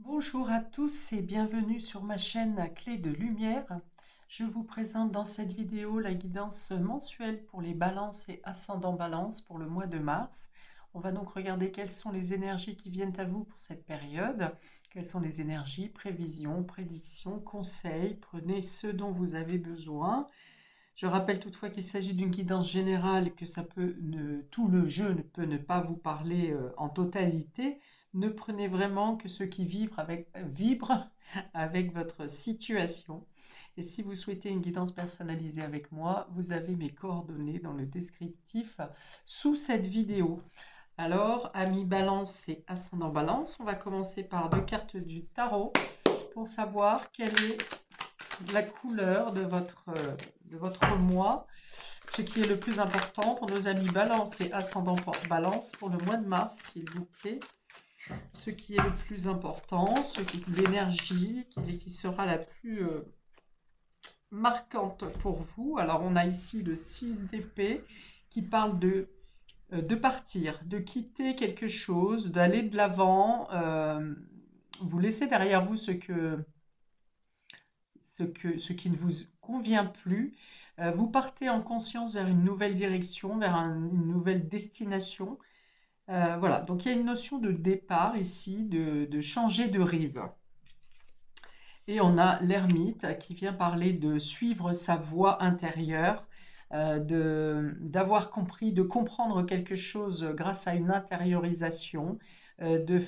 Bonjour à tous et bienvenue sur ma chaîne Clé de Lumière. Je vous présente dans cette vidéo la guidance mensuelle pour les balances et ascendants balance pour le mois de mars. On va donc regarder quelles sont les énergies qui viennent à vous pour cette période. Quelles sont les énergies, prévisions, prédictions, conseils. Prenez ce dont vous avez besoin. Je rappelle toutefois qu'il s'agit d'une guidance générale, que tout le jeu ne peut ne pas vous parler en totalité. Ne prenez vraiment que ce qui vibre avec votre situation. Et si vous souhaitez une guidance personnalisée avec moi, vous avez mes coordonnées dans le descriptif sous cette vidéo. Alors, amis balance et ascendant balance, on va commencer par deux cartes du tarot pour savoir quelle est la couleur de votre mois, ce qui est le plus important pour nos amis balance et ascendant balance pour le mois de mars, s'il vous plaît. Ce qui est le plus important, l'énergie qui sera la plus marquante pour vous. Alors on a ici le 6 d'épée qui parle de partir, de quitter quelque chose, d'aller de l'avant. Vous laissez derrière vous ce qui ne vous convient plus. Vous partez en conscience vers une nouvelle direction, vers une nouvelle destination. Voilà, donc il y a une notion de départ ici, de changer de rive. Et on a l'ermite qui vient parler de suivre sa voie intérieure, d'avoir compris, de comprendre quelque chose grâce à une intériorisation, de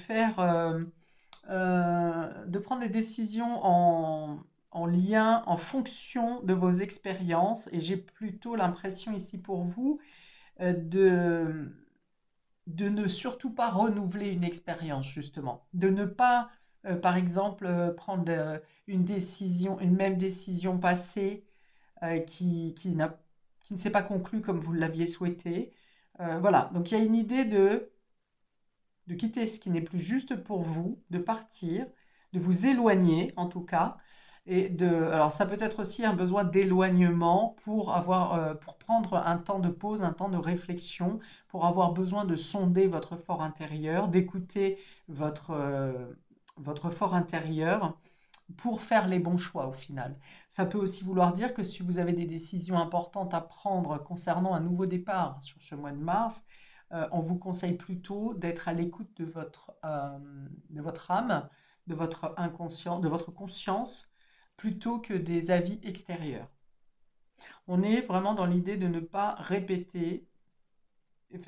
prendre des décisions en lien, en fonction de vos expériences. Et j'ai plutôt l'impression ici pour vous de ne surtout pas renouveler une expérience, justement. De ne pas, par exemple, prendre une même décision passée qui ne s'est pas conclue comme vous l'aviez souhaité. Voilà, donc il y a une idée de quitter ce qui n'est plus juste pour vous, de partir, de vous éloigner en tout cas. Alors ça peut être aussi un besoin d'éloignement pour prendre un temps de pause, un temps de réflexion, pour avoir besoin de sonder votre fort intérieur, d'écouter votre fort intérieur pour faire les bons choix au final. Ça peut aussi vouloir dire que si vous avez des décisions importantes à prendre concernant un nouveau départ sur ce mois de mars, on vous conseille plutôt d'être à l'écoute de votre âme, de votre inconscient, de votre conscience, plutôt que des avis extérieurs. On est vraiment dans l'idée de ne pas répéter,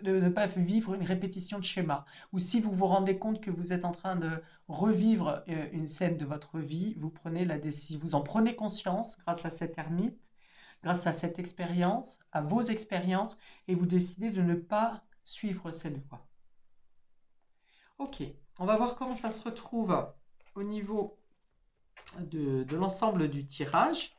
de ne pas vivre une répétition de schéma. Ou si vous vous rendez compte que vous êtes en train de revivre une scène de votre vie, vous prenez la décision, vous en prenez conscience grâce à cette ermite, grâce à cette expérience, à vos expériences, et vous décidez de ne pas suivre cette voie. Ok, on va voir comment ça se retrouve au niveau de l'ensemble du tirage.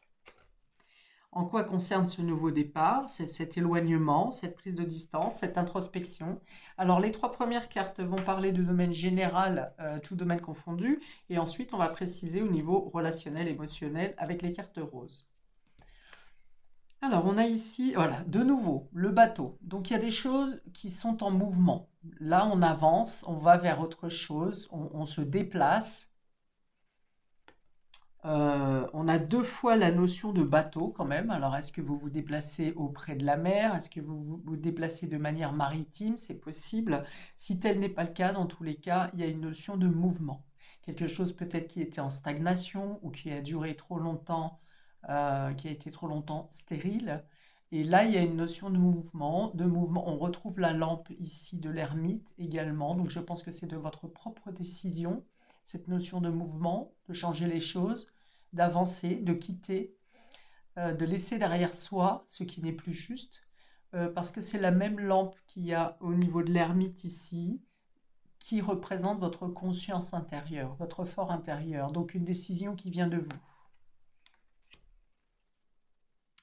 En quoi concerne ce nouveau départ, cet éloignement, cette prise de distance, cette introspection. Alors les trois premières cartes vont parler de domaine général, tout domaine confondu, et ensuite on va préciser au niveau relationnel, émotionnel avec les cartes roses. Alors on a ici, voilà, de nouveau, le bateau. Donc il y a des choses qui sont en mouvement. Là on avance, on va vers autre chose, on se déplace. On a deux fois la notion de bateau quand même. Alors, est-ce que vous vous déplacez auprès de la mer? Est-ce que vous vous déplacez de manière maritime? C'est possible. Si tel n'est pas le cas, dans tous les cas, il y a une notion de mouvement. Quelque chose peut-être qui était en stagnation ou qui a duré trop longtemps, qui a été trop longtemps stérile. Et là, il y a une notion de mouvement, de mouvement. On retrouve la lampe ici de l'ermite également. Donc, je pense que c'est de votre propre décision, cette notion de mouvement, de changer les choses, d'avancer, de quitter, de laisser derrière soi ce qui n'est plus juste, parce que c'est la même lampe qu'il y a au niveau de l'ermite ici, qui représente votre conscience intérieure, votre fort intérieur, donc une décision qui vient de vous.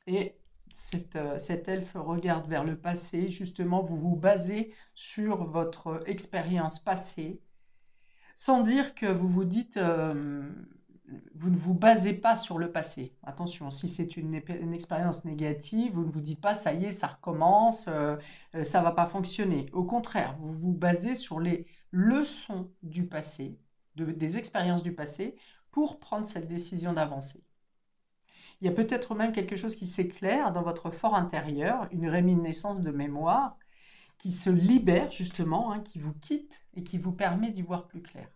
Et cet elfe regarde vers le passé, justement, vous vous basez sur votre expérience passée, sans dire que vous vous dites, vous ne vous basez pas sur le passé. Attention, si c'est une expérience négative, vous ne vous dites pas, ça y est, ça recommence, ça ne va pas fonctionner. Au contraire, vous vous basez sur les leçons du passé des expériences du passé pour prendre cette décision d'avancer. Il y a peut-être même quelque chose qui s'éclaire dans votre fort intérieur, une réminiscence de mémoire qui se libère justement, hein, qui vous quitte et qui vous permet d'y voir plus clair.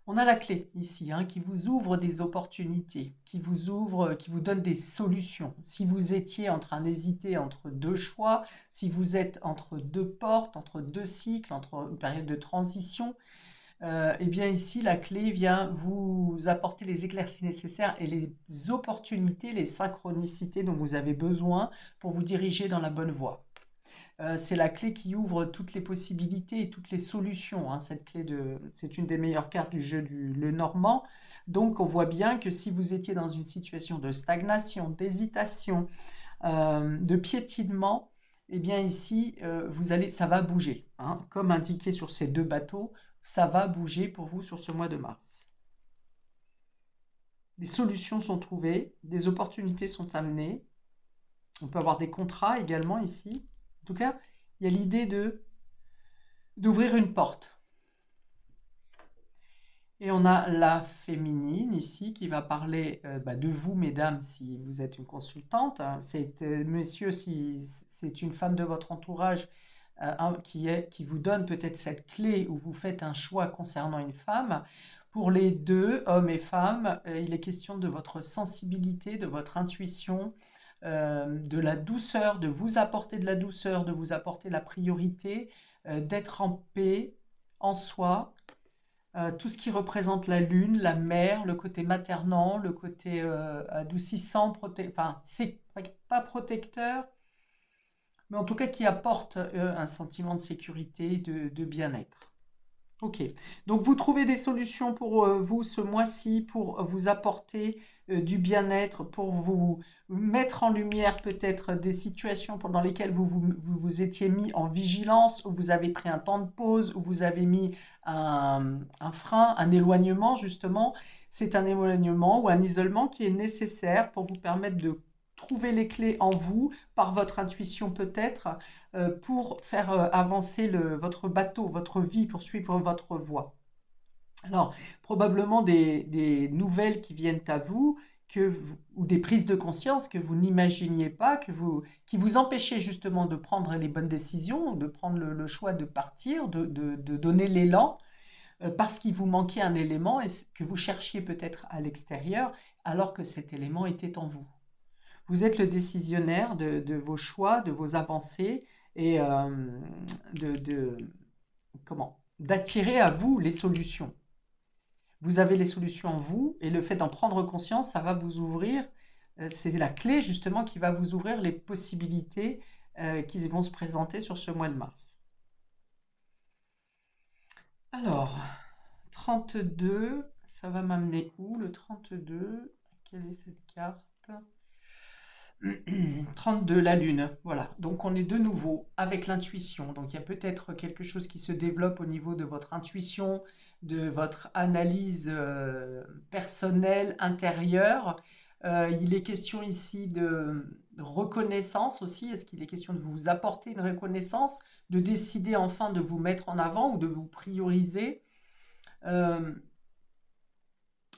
On a la clé ici, hein, qui vous ouvre des opportunités, qui vous donne des solutions. Si vous étiez en train d'hésiter entre deux choix, si vous êtes entre deux portes, entre deux cycles, entre une période de transition, eh bien ici, la clé vient vous apporter les éclaircies nécessaires et les opportunités, les synchronicités dont vous avez besoin pour vous diriger dans la bonne voie. C'est la clé qui ouvre toutes les possibilités et toutes les solutions, hein. C'est une des meilleures cartes du jeu du Lenormand. Donc on voit bien que si vous étiez dans une situation de stagnation, d'hésitation, de piétinement, eh bien ici, ça va bouger, hein. Comme indiqué sur ces deux bateaux, ça va bouger pour vous sur ce mois de mars. Des solutions sont trouvées, des opportunités sont amenées. On peut avoir des contrats également ici. En tout cas, il y a l'idée d'ouvrir une porte. Et on a la féminine ici qui va parler de vous, mesdames, si vous êtes une consultante. Messieurs, si c'est une femme de votre entourage qui vous donne peut-être cette clé où vous faites un choix concernant une femme. Pour les deux, hommes et femmes, il est question de votre sensibilité, de votre intuition, de la douceur, de vous apporter de la douceur, de vous apporter la priorité, d'être en paix en soi. Tout ce qui représente la lune, la mère, le côté maternant, le côté adoucissant, enfin, c'est pas protecteur, mais en tout cas qui apporte un sentiment de sécurité et de bien-être. Ok, donc vous trouvez des solutions pour vous ce mois-ci, pour vous apporter du bien-être, pour vous mettre en lumière peut-être des situations pendant lesquelles vous étiez mis en vigilance, où vous avez pris un temps de pause, où vous avez mis un frein, un éloignement justement. C'est un éloignement ou un isolement qui est nécessaire pour vous permettre de trouver les clés en vous, par votre intuition peut-être, pour faire avancer votre bateau, votre vie, pour suivre votre voie. Alors, probablement des nouvelles qui viennent à vous, ou des prises de conscience que vous n'imaginiez pas, qui vous empêchaient justement de prendre les bonnes décisions, de prendre le choix de partir, de donner l'élan, parce qu'il vous manquait un élément et que vous cherchiez peut-être à l'extérieur, alors que cet élément était en vous. Vous êtes le décisionnaire de vos choix, de vos avancées et d'attirer à vous les solutions. Vous avez les solutions en vous et le fait d'en prendre conscience, ça va vous ouvrir, c'est la clé justement qui va vous ouvrir les possibilités qui vont se présenter sur ce mois de mars. Alors, 32, ça va m'amener où le 32? Quelle est cette carte? 32, la lune, voilà. Donc on est de nouveau avec l'intuition. Donc il y a peut-être quelque chose qui se développe au niveau de votre intuition, de votre analyse personnelle, intérieure. Il est question ici de reconnaissance aussi. Est-ce qu'il est question de vous apporter une reconnaissance, de décider enfin de vous mettre en avant ou de vous prioriser?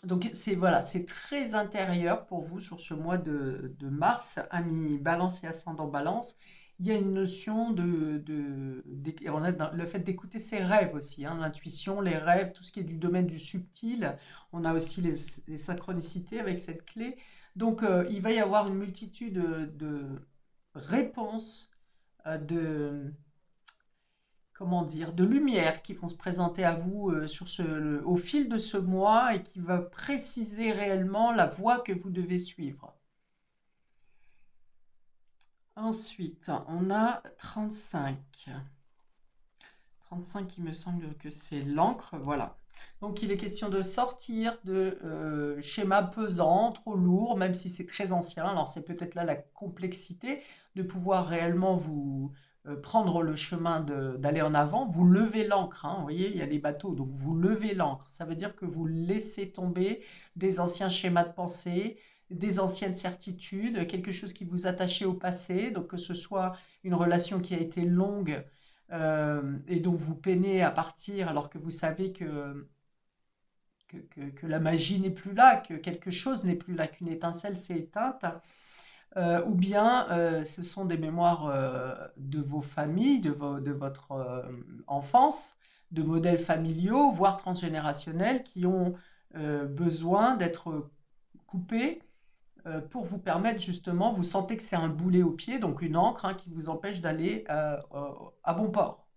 Donc c'est très intérieur pour vous sur ce mois de mars, amis Balance et ascendant Balance. Il y a une notion on a le fait d'écouter ses rêves aussi, hein, l'intuition, les rêves, tout ce qui est du domaine du subtil. On a aussi les synchronicités avec cette clé. Donc il va y avoir une multitude de réponses, de comment dire, de lumière qui vont se présenter à vous au fil de ce mois et qui va préciser réellement la voie que vous devez suivre. Ensuite, on a 35. 35, il me semble que c'est l'encre, voilà. Donc, il est question de sortir de schémas pesants, trop lourds, même si c'est très ancien. Alors, c'est peut-être là la complexité de pouvoir réellement vous prendre le chemin d'aller en avant. Vous levez l'ancre, hein, vous voyez, il y a les bateaux, donc vous levez l'ancre. Ça veut dire que vous laissez tomber des anciens schémas de pensée, des anciennes certitudes, quelque chose qui vous attachait au passé, donc que ce soit une relation qui a été longue, et donc vous peinez à partir alors que vous savez que la magie n'est plus là, que quelque chose n'est plus là, qu'une étincelle s'est éteinte, ou bien ce sont des mémoires de vos familles, de votre enfance, de modèles familiaux, voire transgénérationnels, qui ont besoin d'être coupés pour vous permettre justement, vous sentez que c'est un boulet au pied, donc une ancre hein, qui vous empêche d'aller à bon port.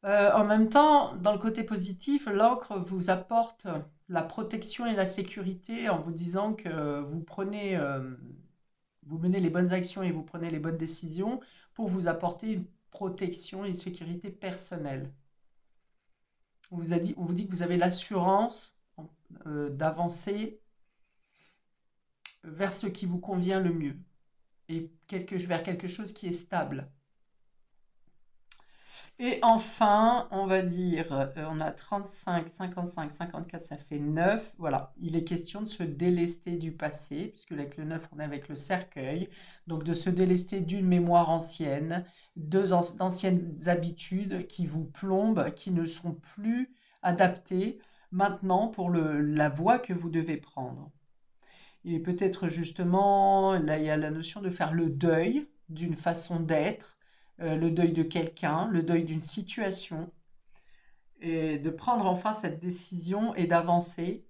En même temps, dans le côté positif, l'encre vous apporte la protection et la sécurité en vous disant que vous menez les bonnes actions et vous prenez les bonnes décisions pour vous apporter une protection et une sécurité personnelle. On vous dit que vous avez l'assurance d'avancer vers ce qui vous convient le mieux et vers quelque chose qui est stable. Et enfin, on va dire, on a 35, 55, 54, ça fait 9. Voilà, il est question de se délester du passé, puisque avec le 9, on est avec le cercueil. Donc de se délester d'une mémoire ancienne, d'anciennes habitudes qui vous plombent, qui ne sont plus adaptées maintenant pour la voie que vous devez prendre. Et peut-être justement, là, il y a la notion de faire le deuil d'une façon d'être, le deuil de quelqu'un, le deuil d'une situation, et de prendre enfin cette décision et d'avancer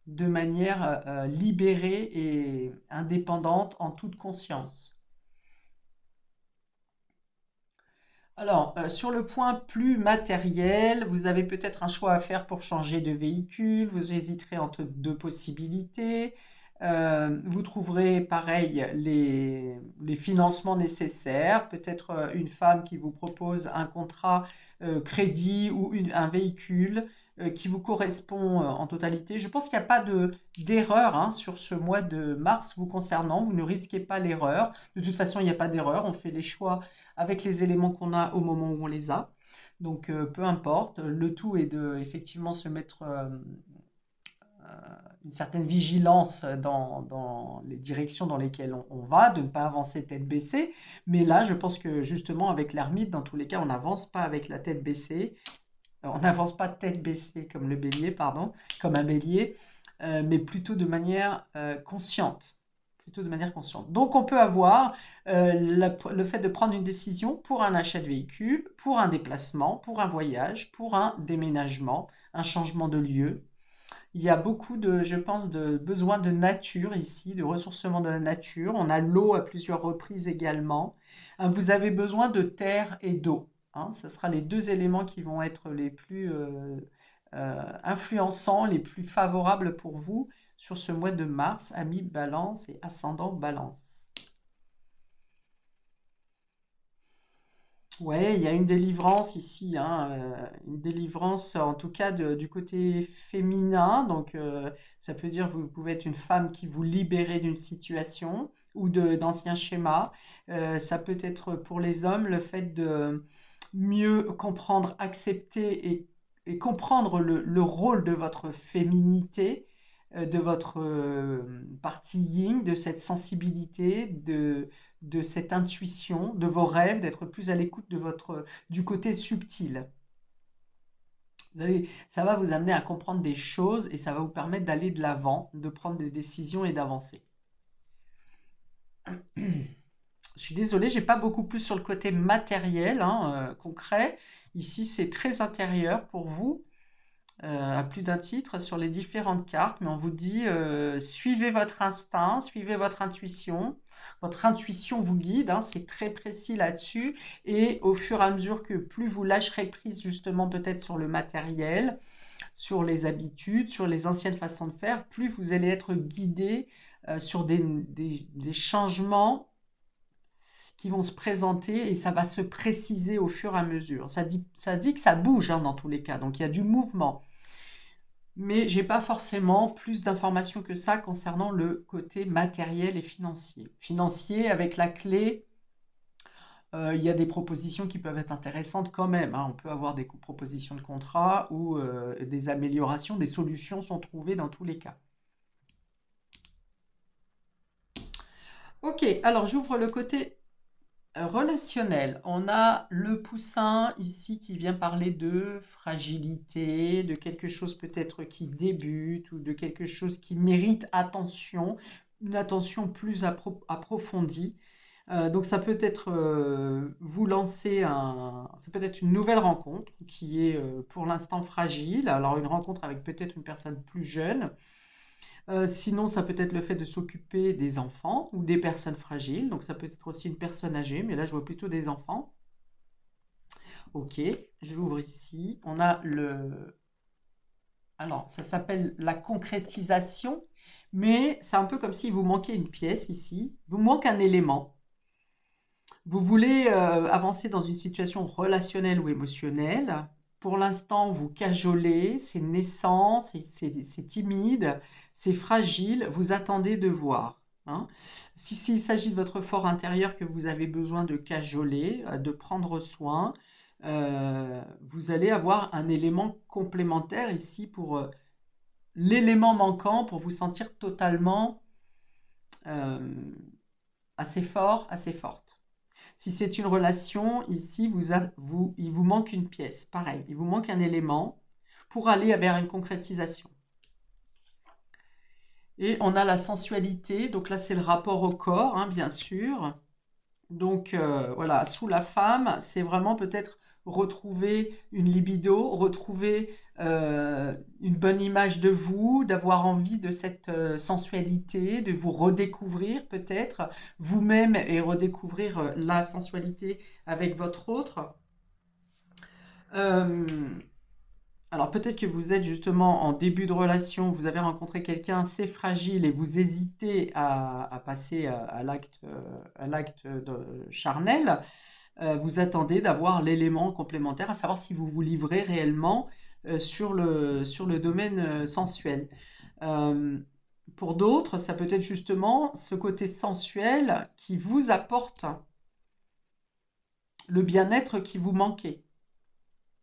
de manière libérée et indépendante en toute conscience. Alors, sur le point plus matériel, vous avez peut-être un choix à faire pour changer de véhicule, vous hésiterez entre deux possibilités, vous trouverez pareil les financements nécessaires, peut-être une femme qui vous propose un contrat crédit ou un véhicule qui vous correspond en totalité. Je pense qu'il n'y a pas d'erreur hein, sur ce mois de mars vous concernant, vous ne risquez pas l'erreur. De toute façon, il n'y a pas d'erreur, on fait les choix avec les éléments qu'on a au moment où on les a. Donc peu importe, le tout est de effectivement se mettre une certaine vigilance dans les directions dans lesquelles on va, de ne pas avancer tête baissée. Mais là, je pense que justement avec l'ermite, dans tous les cas, on n'avance pas avec la tête baissée. On n'avance pas tête baissée comme le bélier, pardon, comme un bélier, mais plutôt de manière consciente. Plutôt de manière consciente. Donc on peut avoir le fait de prendre une décision pour un achat de véhicule, pour un déplacement, pour un voyage, pour un déménagement, un changement de lieu. Il y a beaucoup je pense, de besoins de nature ici, de ressourcement de la nature. On a l'eau à plusieurs reprises également. Vous avez besoin de terre et d'eau. Hein. Ce sera les deux éléments qui vont être les plus influençants, les plus favorables pour vous sur ce mois de mars, ami Balance et ascendant Balance. Ouais, il y a une délivrance ici, hein, une délivrance en tout cas du côté féminin. Donc, ça peut dire que vous pouvez être une femme qui vous libérez d'une situation ou d'anciens schémas. Ça peut être pour les hommes le fait de mieux comprendre, accepter et comprendre le rôle de votre féminité, de votre partie yin, de cette sensibilité, de cette intuition, de vos rêves, d'être plus à l'écoute du côté subtil. Ça va vous amener à comprendre des choses et ça va vous permettre d'aller de l'avant, de prendre des décisions et d'avancer. Je suis désolée, j'ai pas beaucoup plus sur le côté matériel, hein, concret. Ici, c'est très intérieur pour vous, à plus d'un titre sur les différentes cartes, mais on vous dit suivez votre instinct, suivez votre intuition. Votre intuition vous guide, hein, c'est très précis là-dessus. Et au fur et à mesure que plus vous lâcherez prise justement peut-être sur le matériel, sur les habitudes, sur les anciennes façons de faire, plus vous allez être guidé sur des changements qui vont se présenter et ça va se préciser au fur et à mesure. Ça dit que ça bouge hein, dans tous les cas, donc il y a du mouvement. Mais j'ai pas forcément plus d'informations que ça concernant le côté matériel et financier. Financier, avec la clé, il y a des propositions qui peuvent être intéressantes quand même. Hein. On peut avoir des propositions de contrat ou des améliorations, des solutions sont trouvées dans tous les cas. Ok, alors j'ouvre le côté Relationnel, on a le poussin ici qui vient parler de fragilité, de quelque chose peut-être qui débute ou de quelque chose qui mérite attention, une attention plus approfondie. Donc ça peut être vous lancer ça peut être une nouvelle rencontre qui est pour l'instant fragile. Alors une rencontre avec peut-être une personne plus jeune. Sinon, ça peut être le fait de s'occuper des enfants ou des personnes fragiles. Donc ça peut être aussi une personne âgée, mais là je vois plutôt des enfants. Ok, j'ouvre ici. On a le... Alors, ça s'appelle la concrétisation, mais c'est un peu comme s'il vous manquait une pièce ici. Il vous manque un élément. Vous voulez avancer dans une situation relationnelle ou émotionnelle. Pour l'instant, vous cajolez, c'est naissant, c'est timide, c'est fragile, vous attendez de voir. Hein. S'il s'agit de votre fort intérieur que vous avez besoin de cajoler, de prendre soin, vous allez avoir un élément complémentaire ici pour l'élément manquant pour vous sentir totalement euh, assez fort, assez forte. Si c'est une relation, ici, il vous manque une pièce. Pareil, il vous manque un élément pour aller vers une concrétisation. Et on a la sensualité. Donc là, c'est le rapport au corps, hein, bien sûr. Donc voilà, sous la femme, c'est vraiment peut-être retrouver une libido, retrouver une bonne image de vous, d'avoir envie de cette sensualité, de vous redécouvrir peut-être vous-même et redécouvrir la sensualité avec votre autre. Euh, alors peut-être que vous êtes justement en début de relation, vous avez rencontré quelqu'un assez fragile et vous hésitez à passer à l'acte charnel. Vous attendez d'avoir l'élément complémentaire, à savoir si vous vous livrez réellement sur le domaine sensuel. Euh, pour d'autres, ça peut être justement ce côté sensuel qui vous apporte le bien-être qui vous manquait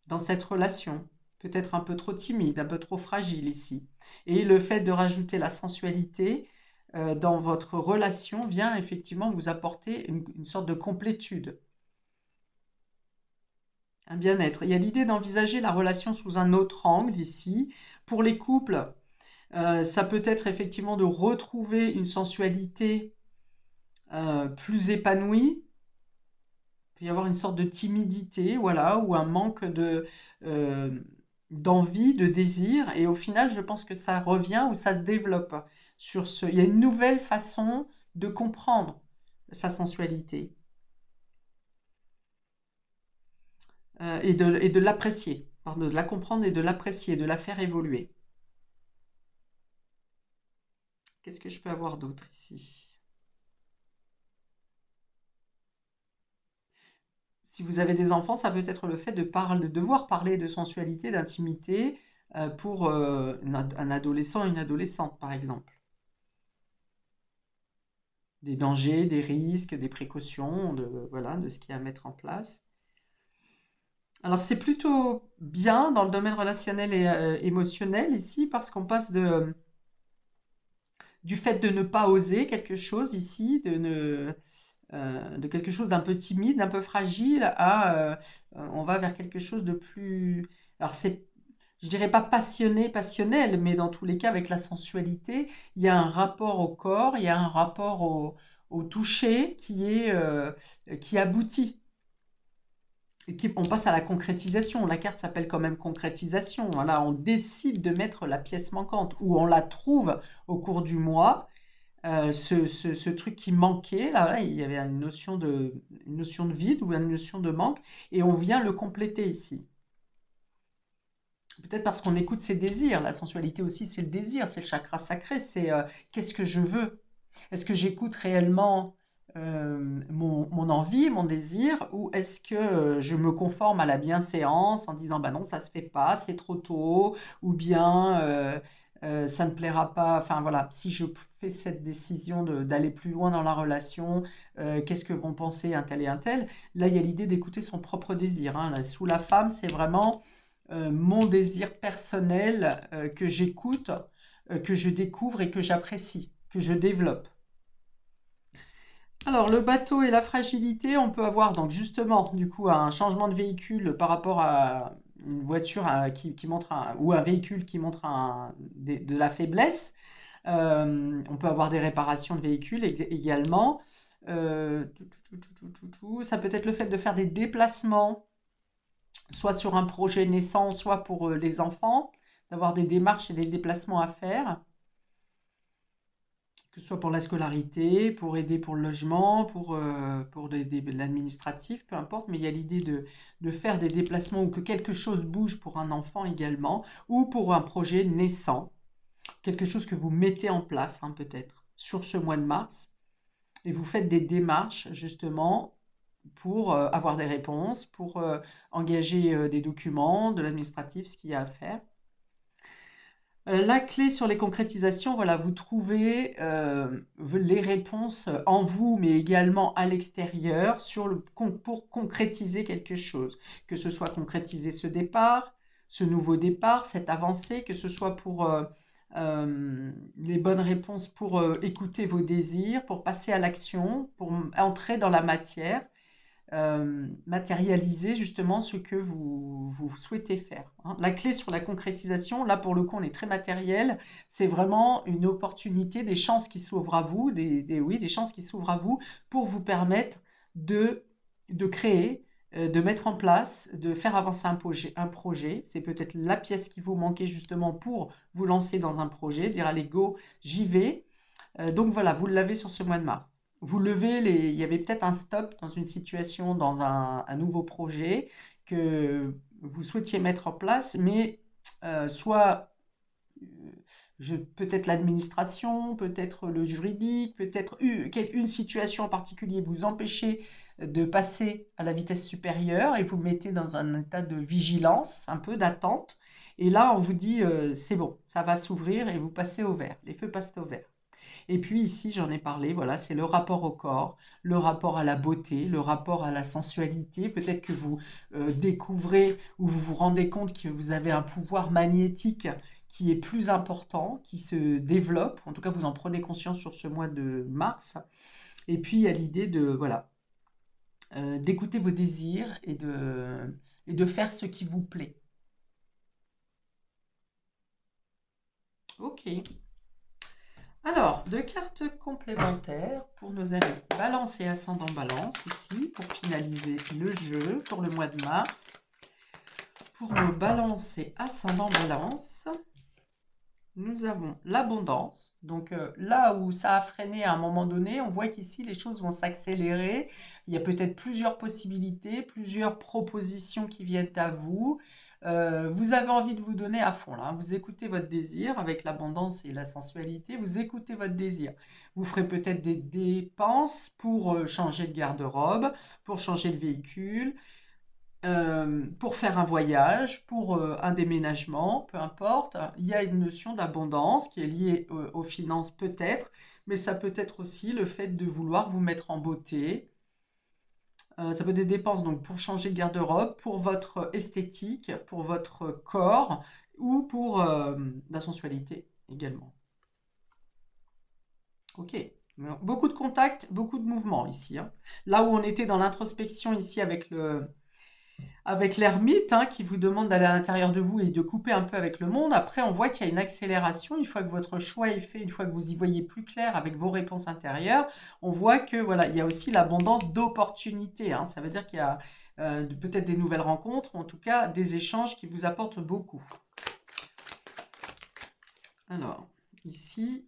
dans cette relation. Peut-être un peu trop timide, un peu trop fragile ici. Et le fait de rajouter la sensualité dans votre relation vient effectivement vous apporter une sorte de complétude. Un bien-être. Il y a l'idée d'envisager la relation sous un autre angle ici. Pour les couples, ça peut être effectivement de retrouver une sensualité plus épanouie. Il peut y avoir une sorte de timidité, voilà, ou un manque euh, d'envie, de désir. Et au final, je pense que ça revient ou ça se développe sur ce. Il y a une nouvelle façon de comprendre sa sensualité et de l'apprécier. Pardon, de la comprendre et de l'apprécier, de la faire évoluer. Qu'est-ce que je peux avoir d'autre ici? Si vous avez des enfants, ça peut être le fait de devoir parler de sensualité, d'intimité pour un adolescent et une adolescente, par exemple. Des dangers, des risques, des précautions, voilà, de ce qu'il y a à mettre en place. Alors c'est plutôt bien dans le domaine relationnel et émotionnel ici, parce qu'on passe du fait de ne pas oser quelque chose ici, de quelque chose d'un peu timide, d'un peu fragile, on va vers quelque chose de plus... Alors c'est, je dirais pas passionné, passionnel, mais dans tous les cas avec la sensualité, il y a un rapport au corps, il y a un rapport au toucher qui aboutit. On passe à la concrétisation. La carte s'appelle quand même concrétisation. Voilà, on décide de mettre la pièce manquante ou on la trouve au cours du mois. Ce truc qui manquait, là, il y avait une notion de vide ou une notion de manque, et on vient le compléter ici. Peut-être parce qu'on écoute ses désirs. La sensualité aussi, c'est le désir, c'est le chakra sacré, c'est qu'est-ce que je veux? Est-ce que j'écoute réellement mon envie, mon désir, ou est-ce que je me conforme à la bienséance en disant bah non, ça se fait pas, c'est trop tôt, ou bien ça ne plaira pas. Enfin voilà, si je fais cette décision d'aller plus loin dans la relation, qu'est-ce que vont penser un tel et un tel? Là, il y a l'idée d'écouter son propre désir. Hein. Là, sous la femme, c'est vraiment mon désir personnel que j'écoute, que je découvre et que j'apprécie, que je développe. Alors, le bateau et la fragilité, on peut avoir donc justement, du coup, un changement de véhicule par rapport à une voiture qui montre ou un véhicule qui montre de la faiblesse. On peut avoir des réparations de véhicules également. Ça peut être le fait de faire des déplacements, soit sur un projet naissant, soit pour les enfants, d'avoir des démarches et des déplacements à faire, que ce soit pour la scolarité, pour aider pour le logement, pour l'administratif, peu importe, mais il y a l'idée de faire des déplacements ou que quelque chose bouge pour un enfant également, ou pour un projet naissant, quelque chose que vous mettez en place, hein, peut-être, sur ce mois de mars, et vous faites des démarches justement pour avoir des réponses, pour engager des documents, de l'administratif, ce qu'il y a à faire. La clé sur les concrétisations, voilà, vous trouvez les réponses en vous, mais également à l'extérieur pour concrétiser quelque chose. Que ce soit concrétiser ce départ, ce nouveau départ, cette avancée, que ce soit pour les bonnes réponses pour écouter vos désirs, pour passer à l'action, pour entrer dans la matière, matérialiser justement ce que vous souhaitez faire, hein. La clé sur la concrétisation, là pour le coup on est très matériel, c'est vraiment une opportunité, des chances qui s'ouvrent à vous, oui, des chances qui s'ouvrent à vous pour vous permettre de créer, de mettre en place, de faire avancer un projet. C'est peut-être la pièce qui vous manquait justement pour vous lancer dans un projet, dire allez go, j'y vais. Donc voilà, vous l'avez sur ce mois de mars. Vous levez il y avait peut-être un stop dans une situation, dans un nouveau projet que vous souhaitiez mettre en place, mais soit peut-être l'administration, peut-être le juridique, peut-être une situation en particulier vous empêchez de passer à la vitesse supérieure et vous mettez dans un état de vigilance, un peu d'attente. Et là, on vous dit, c'est bon, ça va s'ouvrir et vous passez au vert. Les feux passent au vert. Et puis ici, j'en ai parlé, voilà, c'est le rapport au corps, le rapport à la beauté, le rapport à la sensualité. Peut-être que vous découvrez ou vous vous rendez compte que vous avez un pouvoir magnétique qui est plus important, qui se développe. En tout cas, vous en prenez conscience sur ce mois de mars. Et puis, il y a l'idée de, voilà, d'écouter vos désirs et de faire ce qui vous plaît. Ok. Alors, deux cartes complémentaires pour nos amis Balance et Ascendant Balance, ici, pour finaliser le jeu pour le mois de mars. Pour nos Balance et Ascendant Balance, nous avons l'abondance. Donc là où ça a freiné à un moment donné, on voit qu'ici les choses vont s'accélérer. Il y a peut-être plusieurs possibilités, plusieurs propositions qui viennent à vous. Vous avez envie de vous donner à fond là, hein. Vous écoutez votre désir avec l'abondance et la sensualité. Vous écoutez votre désir. Vous ferez peut-être des dépenses pour changer de garde-robe, pour changer de véhicule, pour faire un voyage, pour un déménagement, peu importe. Il y a une notion d'abondance qui est liée aux finances peut-être, mais ça peut être aussi le fait de vouloir vous mettre en beauté. Ça peut être des dépenses donc pour changer de garde-robe, pour votre esthétique, pour votre corps ou pour la sensualité également. Ok. Beaucoup de contacts, beaucoup de mouvements ici, hein. Là où on était dans l'introspection ici avec l'ermite, hein, qui vous demande d'aller à l'intérieur de vous et de couper un peu avec le monde. Après, on voit qu'il y a une accélération. Une fois que votre choix est fait, une fois que vous y voyez plus clair avec vos réponses intérieures, on voit que voilà, il y a aussi l'abondance d'opportunités, hein. Ça veut dire qu'il y a peut-être des nouvelles rencontres, ou en tout cas des échanges qui vous apportent beaucoup. Alors, ici,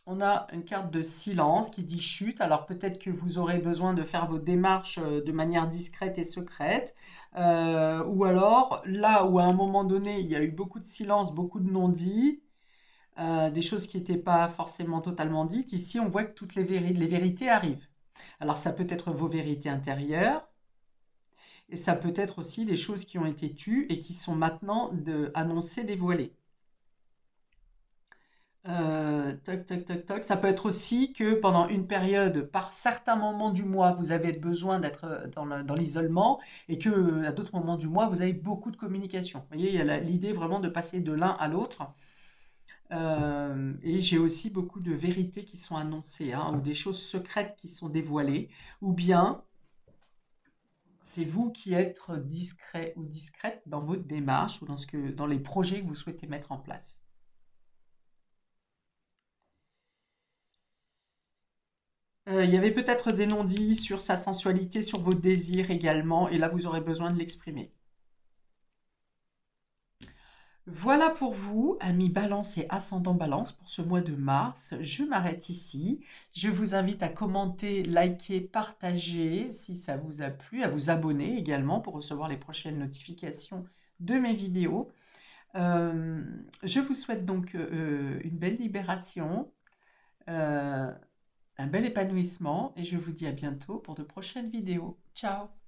on a une carte de silence qui dit chute. Alors peut-être que vous aurez besoin de faire vos démarches de manière discrète et secrète. Ou alors, là où à un moment donné, il y a eu beaucoup de silence, beaucoup de non-dits, des choses qui n'étaient pas forcément totalement dites, ici on voit que toutes les vérités arrivent. Alors ça peut être vos vérités intérieures, et ça peut être aussi des choses qui ont été tues et qui sont maintenant annoncées, dévoilées. Toc, toc, toc, toc. Ça peut être aussi que pendant une période, par certains moments du mois, vous avez besoin d'être dans l'isolement et que à d'autres moments du mois, vous avez beaucoup de communication. Vous voyez, il y a l'idée vraiment de passer de l'un à l'autre. Et j'ai aussi beaucoup de vérités qui sont annoncées, hein, ou des choses secrètes qui sont dévoilées, ou bien c'est vous qui êtes discret ou discrète dans votre démarche ou dans les projets que vous souhaitez mettre en place. Il y avait peut-être des non-dits sur sa sensualité, sur vos désirs également, et là vous aurez besoin de l'exprimer. Voilà pour vous, amis Balance et ascendant Balance, pour ce mois de mars. Je m'arrête ici. Je vous invite à commenter, liker, partager si ça vous a plu, à vous abonner également pour recevoir les prochaines notifications de mes vidéos. Je vous souhaite donc une belle libération, un bel épanouissement et je vous dis à bientôt pour de prochaines vidéos. Ciao!